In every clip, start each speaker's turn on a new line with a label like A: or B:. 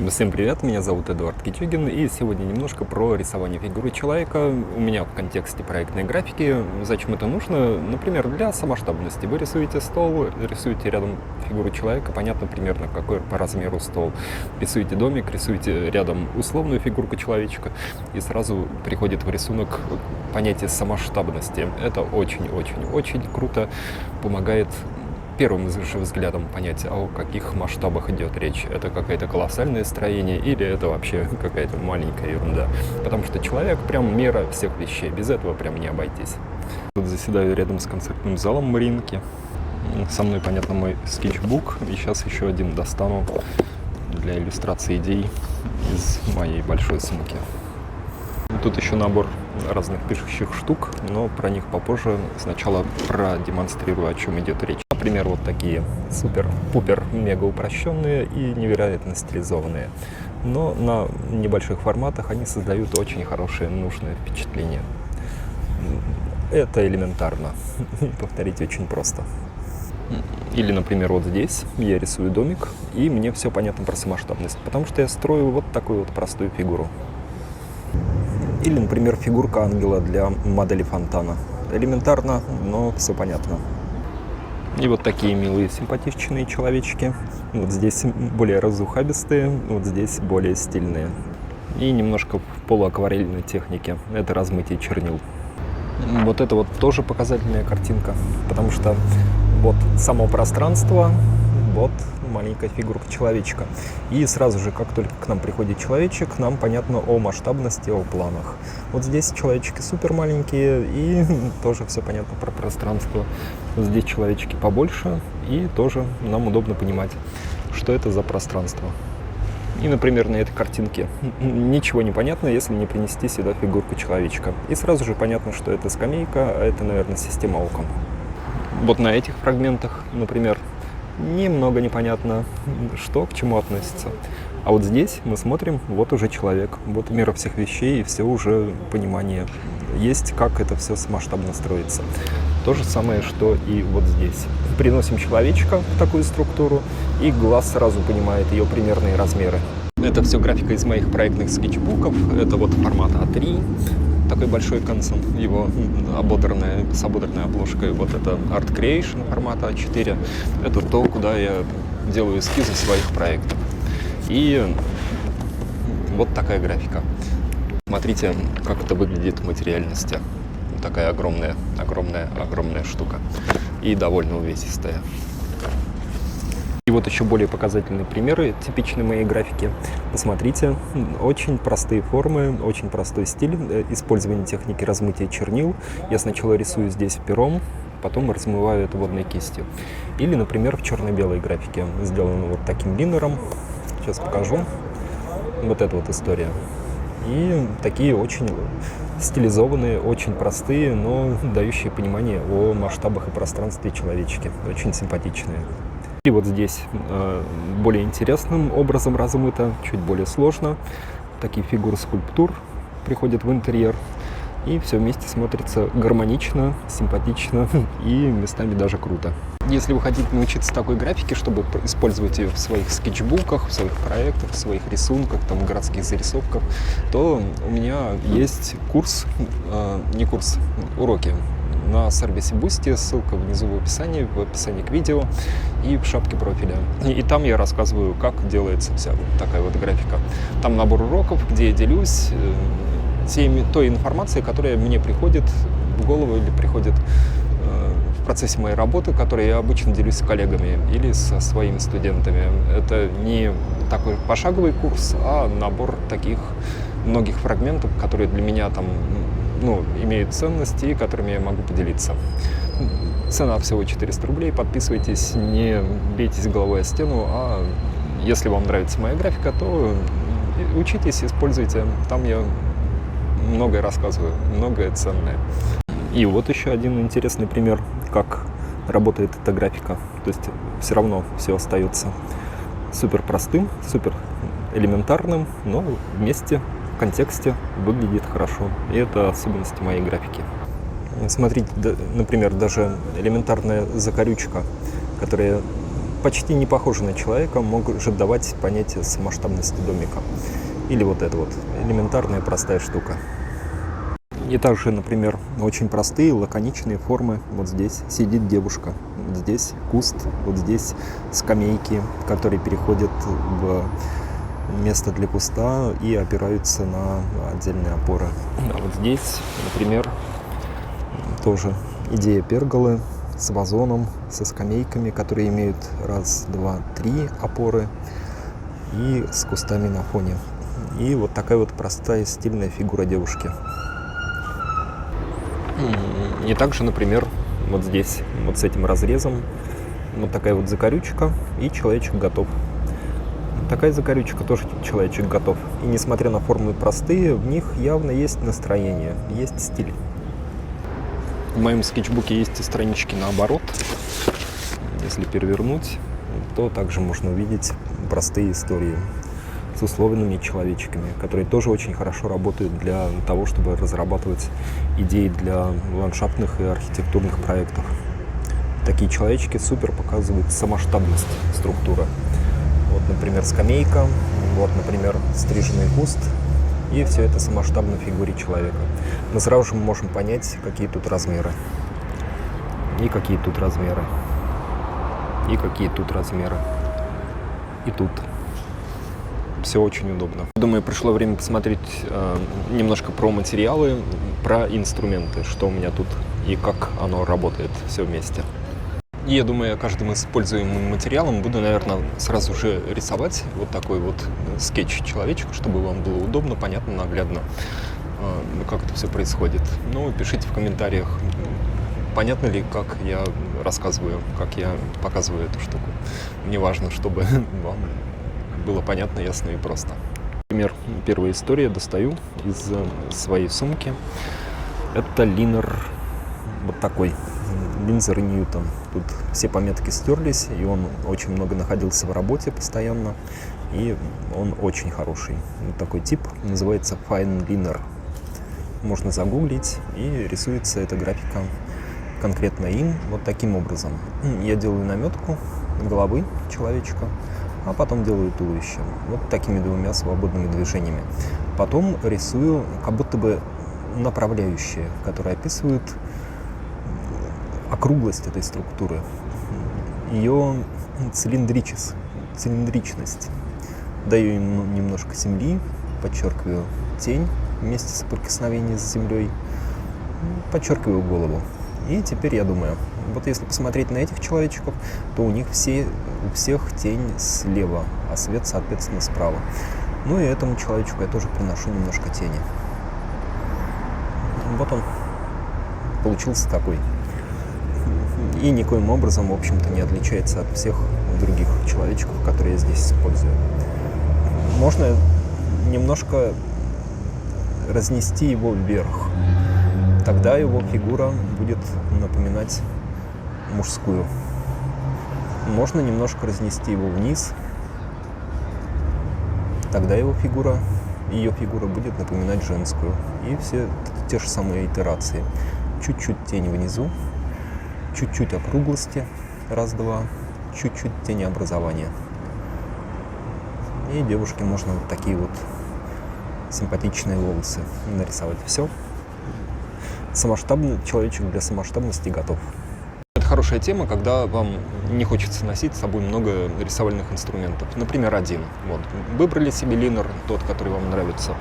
A: Всем привет, меня зовут Эдуард Кичугин, и сегодня немножко про рисование фигуры человека. У меня в контексте проектной графики. Зачем это нужно? Например, для самоштабности. Вы рисуете стол, рисуете рядом фигуру человека, понятно примерно какой по размеру стол. Рисуете домик, рисуете рядом условную фигурку человечка, и сразу приходит в рисунок понятие самоштабности. Это очень-очень-очень круто помогает первым же взглядом понять, о каких масштабах идет речь. Это какое-то колоссальное строение или это вообще какая-то маленькая ерунда. Потому что человек прям мера всех вещей. Без этого прям не обойтись. Тут заседаю рядом с концертным залом Мариинки. Со мной, понятно, мой скетчбук. И сейчас еще один достану для иллюстрации идей из моей большой сумки. Тут еще набор разных пишущих штук, но про них попозже. Сначала продемонстрирую, о чем идет речь. Например, вот такие супер-пупер мега упрощенные и невероятно стилизованные. Но на небольших форматах они создают очень хорошее, нужное впечатление. Это элементарно. Повторить очень просто. Или, например, вот здесь я рисую домик, и мне все понятно про самоштабность, потому что я строю вот такую вот простую фигуру. Или, например, фигурка ангела для модели фонтана. Элементарно, но все понятно. И вот такие милые, симпатичные человечки. Вот здесь более разухабистые, вот здесь более стильные. И немножко в полуакварельной технике. Это размытие чернил. Вот это вот тоже показательная картинка, потому что вот само пространство, вот маленькая фигурка человечка. И сразу же, как только к нам приходит человечек, нам понятно о масштабности, о планах. Вот здесь человечки супер маленькие, и тоже все понятно про пространство. Вот здесь человечки побольше, и тоже нам удобно понимать, что это за пространство. И, например, на этой картинке ничего не понятно, если не принести сюда фигурку человечка. И сразу же понятно, что это скамейка, а это, наверное, система окон. Вот на этих фрагментах, например, немного непонятно, что к чему относится. А вот здесь мы смотрим, вот уже человек, вот мера всех вещей, и все уже понимание есть, как это все масштабно строится. То же самое, что и вот здесь. Приносим человечка в такую структуру, и глаз сразу понимает ее примерные размеры. Это все графика из моих проектных скетчбуков. Это вот формат А3. Такой большой концом, его с ободранной обложкой. Вот это Art Creation формата А4. Это то, куда я делаю эскизы своих проектов. И вот такая графика. Смотрите, как это выглядит в материальности. Такая огромная штука. И довольно увесистая. И вот еще более показательные примеры типичной моей графики. Посмотрите, очень простые формы, очень простой стиль использования техники размытия чернил. Я сначала рисую здесь пером, потом размываю это водной кистью. Или, например, в черно-белой графике сделано вот таким линером. Сейчас покажу. Вот эта вот история. И такие очень стилизованные, очень простые, но дающие понимание о масштабах и пространстве человечки. Очень симпатичные. И вот здесь более интересным образом размыто, чуть более сложно. Такие фигуры скульптур приходят в интерьер. И все вместе смотрится гармонично, симпатично и местами даже круто. Если вы хотите научиться такой графике, чтобы использовать ее в своих скетчбуках, в своих проектах, в своих рисунках, там, в городских зарисовках, то у меня есть уроки на сервисе Boosty, ссылка внизу в описании к видео и в шапке профиля. И там я рассказываю, как делается вся вот такая вот графика. Там набор уроков, где я делюсь той информацией, которая мне приходит в голову или приходит в процессе моей работы, которой я обычно делюсь с коллегами или со своими студентами. Это не такой пошаговый курс, а набор таких многих фрагментов, которые для меня там имеют ценность и которыми я могу поделиться. Цена всего 400 рублей. Подписывайтесь, не бейтесь головой о стену, а если вам нравится моя графика, то учитесь, используйте. Там я многое рассказываю, многое ценное. И вот еще один интересный пример, как работает эта графика. То есть все равно все остается супер простым, супер элементарным, но вместе в контексте выглядит хорошо. И это особенности моей графики. Смотрите, например, даже элементарная закорючка, которая почти не похожий на человека, может давать понятие масштабности домика. Или вот это вот элементарная простая штука. И также, например, очень простые лаконичные формы. Вот здесь сидит девушка, вот здесь куст, вот здесь скамейки, которые переходят в место для куста и опираются на отдельные опоры. А вот здесь, например, тоже идея перголы с вазоном, со скамейками, которые имеют раз, два, три опоры и с кустами на фоне. И вот такая вот простая стильная фигура девушки. И также, например, вот здесь, вот с этим разрезом, вот такая вот закорючка, и человечек готов. Такая закорючка, тоже человечек готов. И несмотря на формы простые, в них явно есть настроение, есть стиль. В моем скетчбуке есть и странички наоборот. Если перевернуть, то также можно увидеть простые истории с условными человечками, которые тоже очень хорошо работают для того, чтобы разрабатывать идеи для ландшафтных и архитектурных проектов. Такие человечки супер показывают самоштабность структуры. Вот, например, скамейка, вот, например, стриженный куст, и все это самоштабно в фигуре человека. Мы сразу же можем понять, какие тут размеры, и какие тут размеры, и какие тут размеры, и тут. Все очень удобно. Думаю, пришло время посмотреть немножко про материалы, про инструменты, что у меня тут и как оно работает все вместе. И я думаю, я каждым используемым материалом буду, наверное, сразу же рисовать вот такой вот скетч-человечек, чтобы вам было удобно, понятно, наглядно, как это все происходит. Ну, пишите в комментариях, понятно ли, как я рассказываю, как я показываю эту штуку. Мне важно, чтобы вам было понятно, ясно и просто. Например, первая история достаю из своей сумки. Это линер вот такой, Winsor & Newton. Тут все пометки стерлись, и он очень много находился в работе постоянно, и он очень хороший. Вот такой тип называется Fine Liner. Можно загуглить, и рисуется эта графика конкретно им вот таким образом. Я делаю наметку головы человечка, а потом делаю туловище. Вот такими двумя свободными движениями. Потом рисую как будто бы направляющие, которые описывают округлость этой структуры, ее цилиндричность. Даю ему немножко земли, подчеркиваю тень вместе с соприкосновением с землей, подчеркиваю голову. И теперь я думаю, вот если посмотреть на этих человечков, то у них у всех тень слева, а свет, соответственно, справа. Ну и этому человечку я тоже приношу немножко тени. Вот он получился такой. И никоим образом, в общем-то, не отличается от всех других человечков, которые я здесь использую. Можно немножко разнести его вверх. Тогда его фигура будет напоминать мужскую. Можно немножко разнести его вниз. Тогда ее фигура будет напоминать женскую. И все те же самые итерации. Чуть-чуть тень внизу, чуть-чуть округлости, раз-два, чуть-чуть тенеобразования. И девушке можно вот такие вот симпатичные волосы нарисовать. Все. Самоштабный человечек для самоштабности готов. Это хорошая тема, когда вам не хочется носить с собой много рисовальных инструментов. Например, один. Вот. Выбрали себе линер, тот, который вам нравится,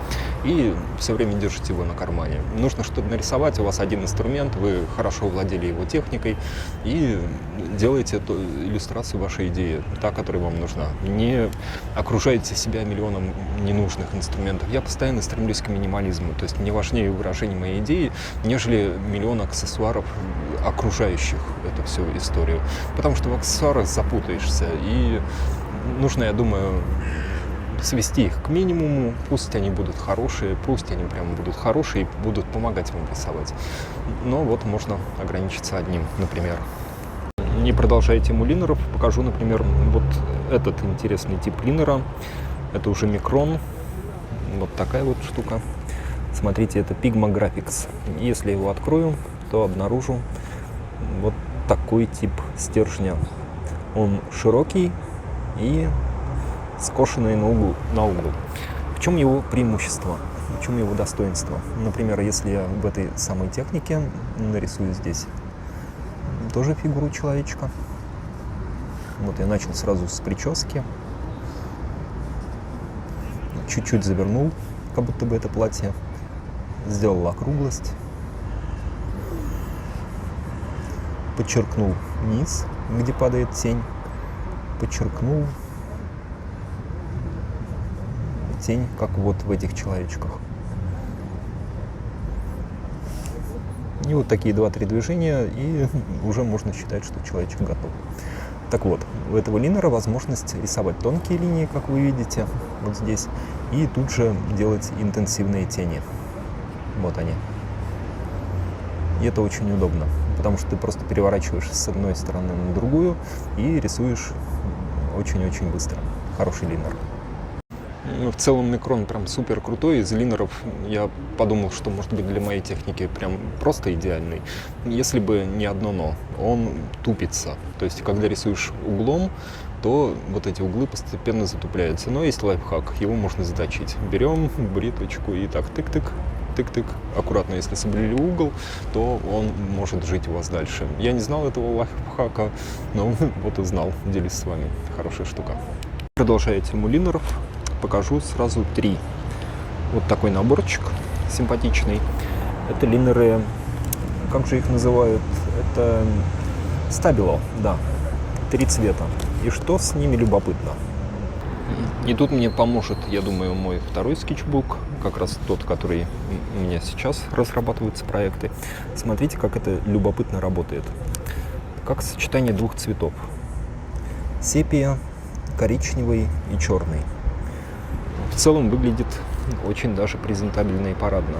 A: и все время держите его на кармане. Нужно что-то нарисовать, у вас один инструмент, вы хорошо владели его техникой и делаете эту иллюстрацию вашей идеи, та, которая вам нужна. Не окружайте себя миллионом ненужных инструментов. Я постоянно стремлюсь к минимализму, то есть мне важнее выражение моей идеи, нежели миллион аксессуаров окружающих эту всю историю. Потому что в аксессуарах запутаешься, и нужно, я думаю, свести их к минимуму, пусть они будут хорошие, пусть они прямо будут хорошие и будут помогать вам рисовать. Но вот можно ограничиться одним, например. Не продолжая тему линеров, покажу, например, вот этот интересный тип линера. Это уже микрон, вот такая вот штука. Смотрите, это Pigma Graphics. Если я его открою, то обнаружу вот такой тип стержня. Он широкий и скошенный на углу. В чем его преимущество? В чем его достоинство? Например, если я в этой самой технике нарисую здесь тоже фигуру человечка. Вот я начал сразу с прически. Чуть-чуть завернул, как будто бы это платье. Сделал округлость. Подчеркнул низ, где падает тень. Подчеркнул тень, как вот в этих человечках. И вот такие 2-3 движения, и уже можно считать, что человечек готов. Так вот, у этого линера возможность рисовать тонкие линии, как вы видите, вот здесь, и тут же делать интенсивные тени. Вот они. И это очень удобно, потому что ты просто переворачиваешь с одной стороны на другую и рисуешь очень-очень быстро. Хороший линер. В целом микрон прям супер крутой. Из линеров я подумал, что может быть для моей техники прям просто идеальный. Если бы не одно но. Он тупится. То есть, когда рисуешь углом, то вот эти углы постепенно затупляются. Но есть лайфхак, его можно заточить. Берем бритвочку и так тык-тык, тык-тык. Аккуратно, если соблюли угол, то он может жить у вас дальше. Я не знал этого лайфхака, но вот узнал. Делюсь с вами. Хорошая штука. Продолжая тему линеров, покажу сразу 3. Вот такой наборчик симпатичный. Это линеры, как же их называют? Это стабило, да. 3 цвета. И что с ними любопытно? И тут мне поможет, я думаю, мой второй скетчбук, как раз тот, который у меня сейчас разрабатываются проекты. Смотрите, как это любопытно работает. Как сочетание 2 цветов. Сепия, коричневый и черный. В целом выглядит очень даже презентабельно и парадно.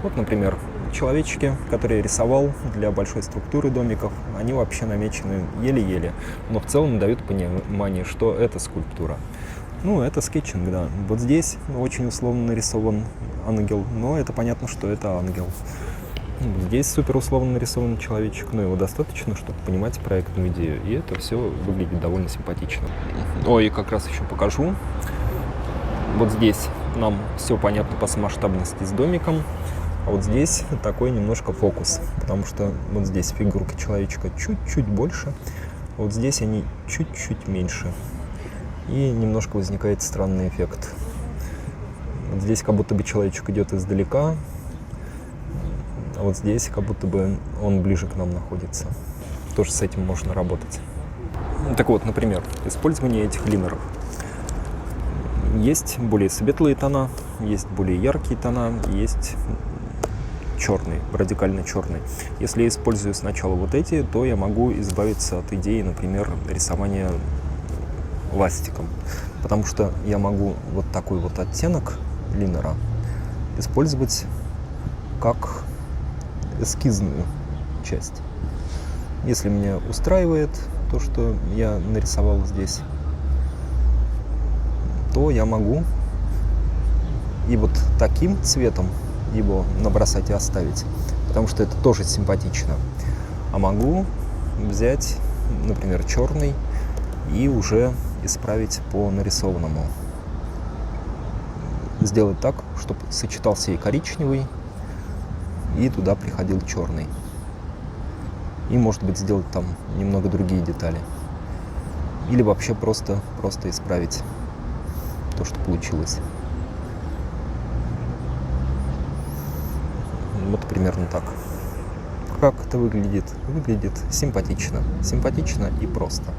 A: Вот, например, человечки, которые я рисовал для большой структуры домиков, они вообще намечены еле-еле, но в целом дают понимание, что это скульптура. Ну, это скетчинг, да. Вот здесь очень условно нарисован ангел, но это понятно, что это ангел. Здесь супер условно нарисован человечек, но его достаточно, чтобы понимать проектную идею, и это все выглядит довольно симпатично. Ой, и как раз еще покажу. Вот здесь нам все понятно по масштабности с домиком, а вот здесь такой немножко фокус, потому что вот здесь фигурка человечка чуть-чуть больше, а вот здесь они чуть-чуть меньше. И немножко возникает странный эффект. Вот здесь как будто бы человечек идет издалека, а вот здесь как будто бы он ближе к нам находится. Тоже с этим можно работать. Так вот, например, использование этих линеров. Есть более светлые тона, есть более яркие тона, есть черный, радикально черный. Если я использую сначала вот эти, то я могу избавиться от идеи, например, рисования ластиком. Потому что я могу вот такой вот оттенок линера использовать как эскизную часть. Если меня устраивает то, что я нарисовал здесь, то я могу и вот таким цветом его набросать и оставить, потому что это тоже симпатично. А могу взять, например, черный и уже исправить по нарисованному. Сделать так, чтобы сочетался и коричневый, и туда приходил черный. И, может быть, сделать там немного другие детали. Или вообще просто исправить то, что получилось. Вот примерно так. Как это выглядит? Выглядит симпатично. Симпатично и просто.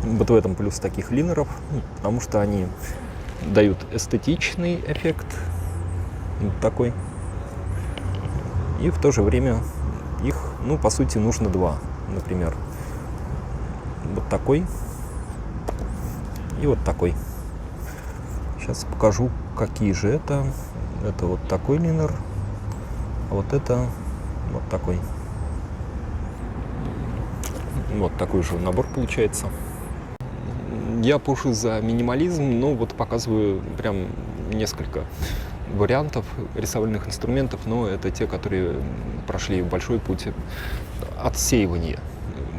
A: Вот в этом плюс таких линеров, потому что они дают эстетичный эффект, вот такой. И в то же время их, ну, по сути, нужно 2. Например, вот такой и вот такой. Сейчас покажу, какие же это. Это вот такой линер, а вот это вот такой. Вот такой же набор получается. Я пушу за минимализм, но вот показываю прям несколько вариантов рисовальных инструментов, но это те, которые прошли большой путь отсеивания.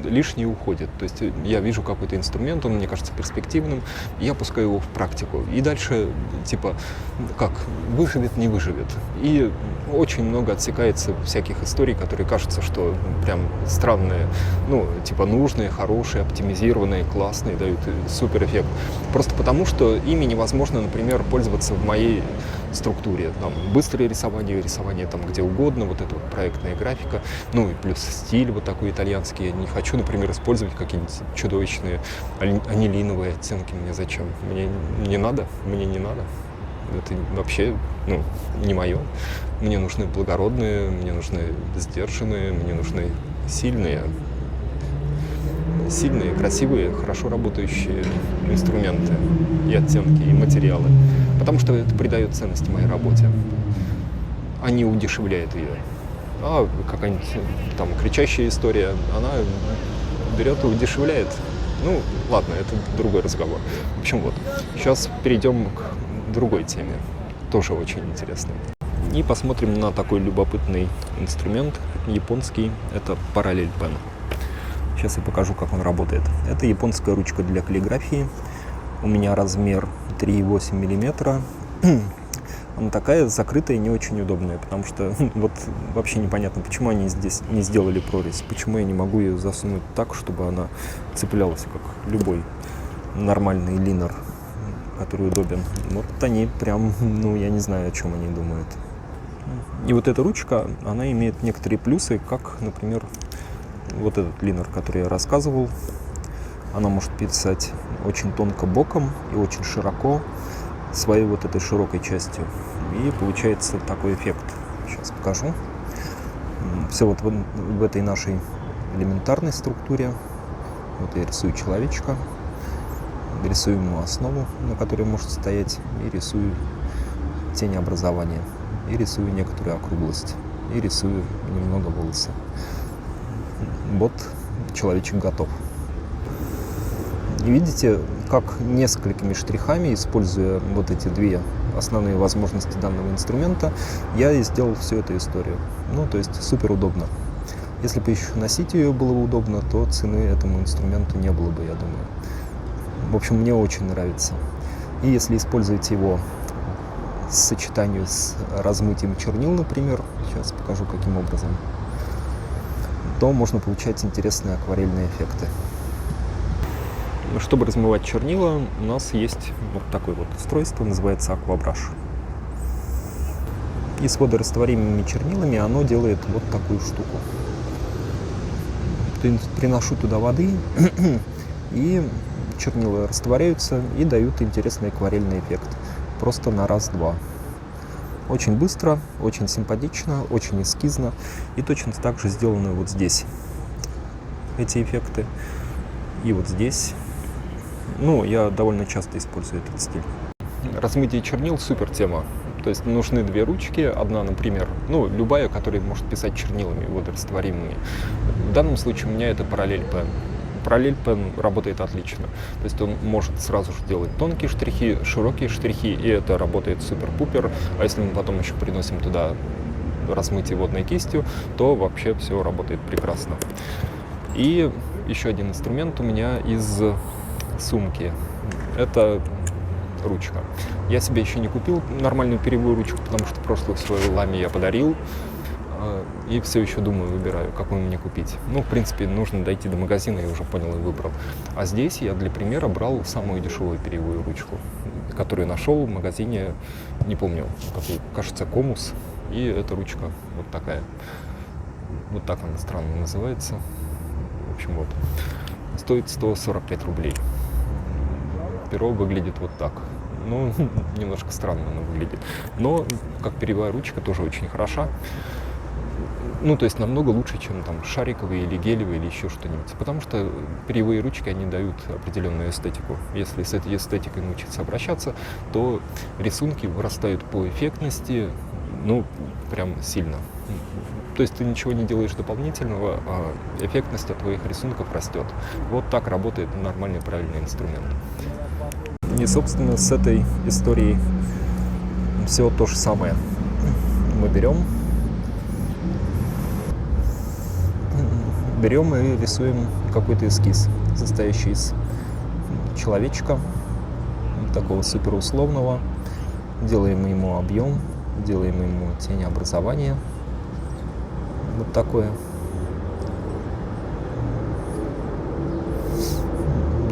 A: лишнее уходит. То есть я вижу какой-то инструмент, он мне кажется перспективным, и я пускаю его в практику. И дальше, типа, как, выживет, не выживет. И очень много отсекается всяких историй, которые кажутся, что прям странные, ну, типа нужные, хорошие, оптимизированные, классные, дают супер эффект. Просто потому, что ими невозможно, например, пользоваться в моей структуре. Там быстрое рисование, рисование там где угодно, вот это вот проектная графика, ну и плюс стиль вот такой итальянский. Я не хочу, например, использовать какие-нибудь чудовищные анилиновые оттенки. Мне зачем? Мне не надо. Это вообще, ну, не мое. Мне нужны благородные, мне нужны сдержанные, мне нужны сильные, красивые, хорошо работающие инструменты и оттенки, и материалы. Потому что это придает ценности моей работе, а не удешевляет ее. А какая-нибудь там кричащая история, она берет и удешевляет. Ну, ладно, это другой разговор. В общем, вот. Сейчас перейдем к другой теме, тоже очень интересной. И посмотрим на такой любопытный инструмент японский. Это Parallel Pen. Сейчас я покажу, как он работает. Это японская ручка для каллиграфии. У меня размер 3,8 мм. Она такая закрытая и не очень удобная, потому что вот вообще непонятно, почему они здесь не сделали прорезь, почему я не могу ее засунуть так, чтобы она цеплялась, как любой нормальный линер, который удобен. Вот они прям, ну, я не знаю, о чем они думают. И вот эта ручка, она имеет некоторые плюсы, как, например, вот этот линер, который я рассказывал. Она может писать очень тонко боком и очень широко своей вот этой широкой частью. И получается такой эффект. Сейчас покажу. Все вот в этой нашей элементарной структуре. Вот я рисую человечка, рисую ему основу, на которой может стоять, и рисую тень образования, и рисую некоторую округлость, и рисую немного волосы. Вот человечек готов. И видите, как несколькими штрихами, используя вот эти две основные возможности данного инструмента, я и сделал всю эту историю. Ну, то есть супер удобно. Если бы еще носить ее было бы удобно, то цены этому инструменту не было бы, я думаю. В общем, мне очень нравится. И если использовать его в сочетании с размытием чернил, например, сейчас покажу, каким образом, то можно получать интересные акварельные эффекты. Чтобы размывать чернила, у нас есть вот такое вот устройство, называется аквабраш. И с водорастворимыми чернилами оно делает вот такую штуку. Приношу туда воды, и чернила растворяются и дают интересный акварельный эффект. Просто на раз-два. Очень быстро, очень симпатично, очень эскизно. И точно так же сделаны вот здесь эти эффекты. И вот здесь. Ну, я довольно часто использую этот стиль. Размытие чернил — супер тема. То есть нужны две ручки. Одна, например, ну, любая, которая может писать чернилами водорастворимыми. В данном случае у меня это Parallel Pen. Parallel Pen работает отлично. То есть он может сразу же делать тонкие штрихи, широкие штрихи, и это работает супер-пупер. А если мы потом еще приносим туда размытие водной кистью, то вообще все работает прекрасно. И еще один инструмент у меня из сумки. Это ручка. Я себе еще не купил нормальную перьевую ручку, потому что прошлую свою ламе я подарил. И все еще думаю, выбираю, какую мне купить. Ну, в принципе, нужно дойти до магазина, я уже понял и выбрал. А здесь я для примера брал самую дешевую перьевую ручку, которую нашел в магазине, не помню, какой, кажется, Комус. И эта ручка вот такая. Вот так она странно называется. В общем, вот. Стоит 145 рублей. Перо выглядит вот так. Ну, немножко странно оно выглядит. Но как перьевая ручка тоже очень хороша. Ну, то есть намного лучше, чем там шариковые или гелевые или еще что-нибудь. Потому что перьевые ручки, они дают определенную эстетику. Если с этой эстетикой научиться обращаться, то рисунки вырастают по эффектности, ну, прям сильно. То есть ты ничего не делаешь дополнительного, а эффектность от твоих рисунков растет. Вот так работает нормальный, правильный инструмент. И, собственно, с этой историей все то же самое. Мы берем
B: берем и рисуем какой-то эскиз, состоящий из человечка, такого суперусловного. Делаем ему объем, делаем ему тенеобразование. Вот такое.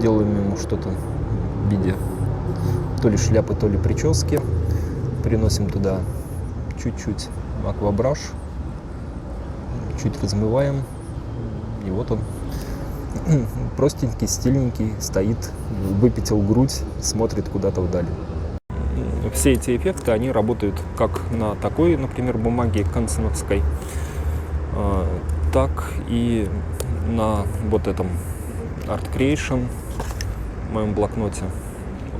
B: Делаем ему что-то в виде то ли шляпы, то ли прически. Приносим туда чуть-чуть аквабраш, чуть размываем. И вот он, простенький, стильненький, стоит, выпятил грудь, смотрит куда-то вдали. Все эти эффекты, они работают как на такой, например, бумаге канценовской, так и на вот этом Art Creation, в моем блокноте.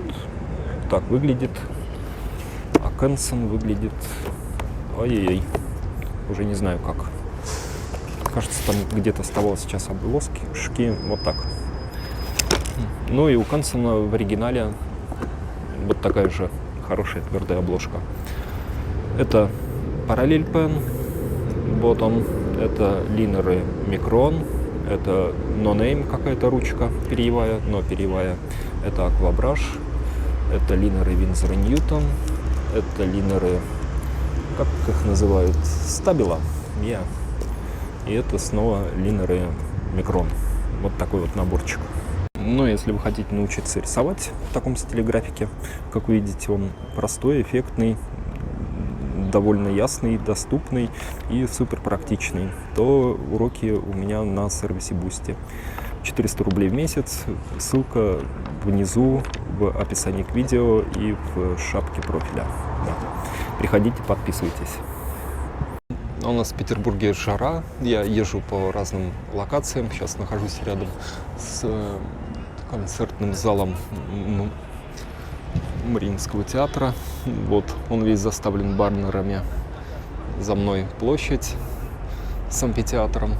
B: Вот так выглядит, а Canson выглядит, ой-ой-ой, уже не знаю как. Кажется, там где-то оставалось сейчас обложки, вот так. Ну и у Canson в оригинале вот такая же хорошая твердая обложка. Это параллель пен, вот он, это линеры Micron, это No Name какая-то ручка перьевая, но перьевая, это аквабраш, это линеры Winsor & Newton, это линеры, как их называют, Stabilo, и это снова линеры Micron. Вот такой вот наборчик. Но если вы хотите научиться рисовать в таком стиле графики, как вы видите, он простой, эффектный, довольно ясный, доступный и супер практичный, то уроки у меня на сервисе Boosty. 400 рублей в месяц, ссылка внизу в описании к видео и в шапке профиля. Да. Приходите, подписывайтесь. У нас в Петербурге жара, я езжу по разным локациям, сейчас нахожусь рядом с концертным залом Мариинского театра. Вот он весь заставлен баннерами. За мной площадь с амфитеатром.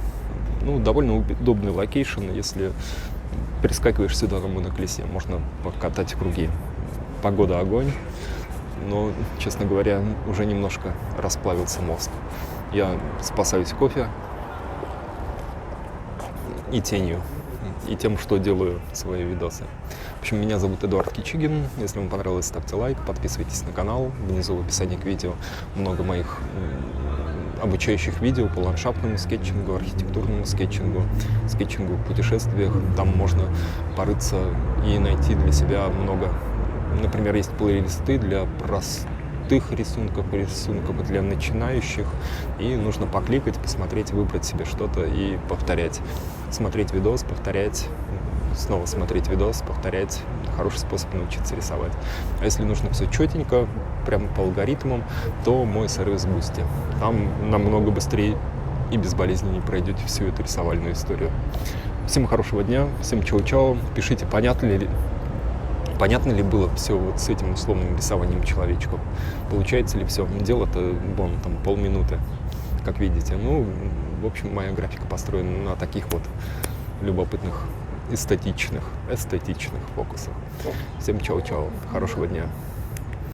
B: Ну, довольно удобный локейшн, если перескакиваешь сюда на моноколесе, можно покатать круги. Погода огонь, но, честно говоря, уже немножко расплавился мозг. Я спасаюсь кофе и тенью, и тем, что делаю свои видосы. В общем, меня зовут Эдуард Кичигин. Если вам понравилось, ставьте лайк, подписывайтесь на канал. Внизу в описании к видео много моих обучающих видео по ландшафтному скетчингу, архитектурному скетчингу, скетчингу в путешествиях. Там можно порыться и найти для себя много. Например, есть плейлисты для простых рисунков для начинающих. И нужно покликать, посмотреть, выбрать себе что-то и повторять. Смотреть видос, повторять, снова смотреть видос, повторять. Хороший способ научиться рисовать. А если нужно все четенько, прямо по алгоритмам, то мой сервис Boosty. Там намного быстрее и безболезненнее пройдете всю эту рисовальную историю. Всем хорошего дня, всем чао-чао. Пишите, понятно ли было все вот с этим условным рисованием человечков. Получается ли все? Дело-то, вон, там полминуты, как видите. Ну, в общем, моя графика построена на таких вот любопытных, эстетичных фокусах. Всем чао-чао, хорошего дня.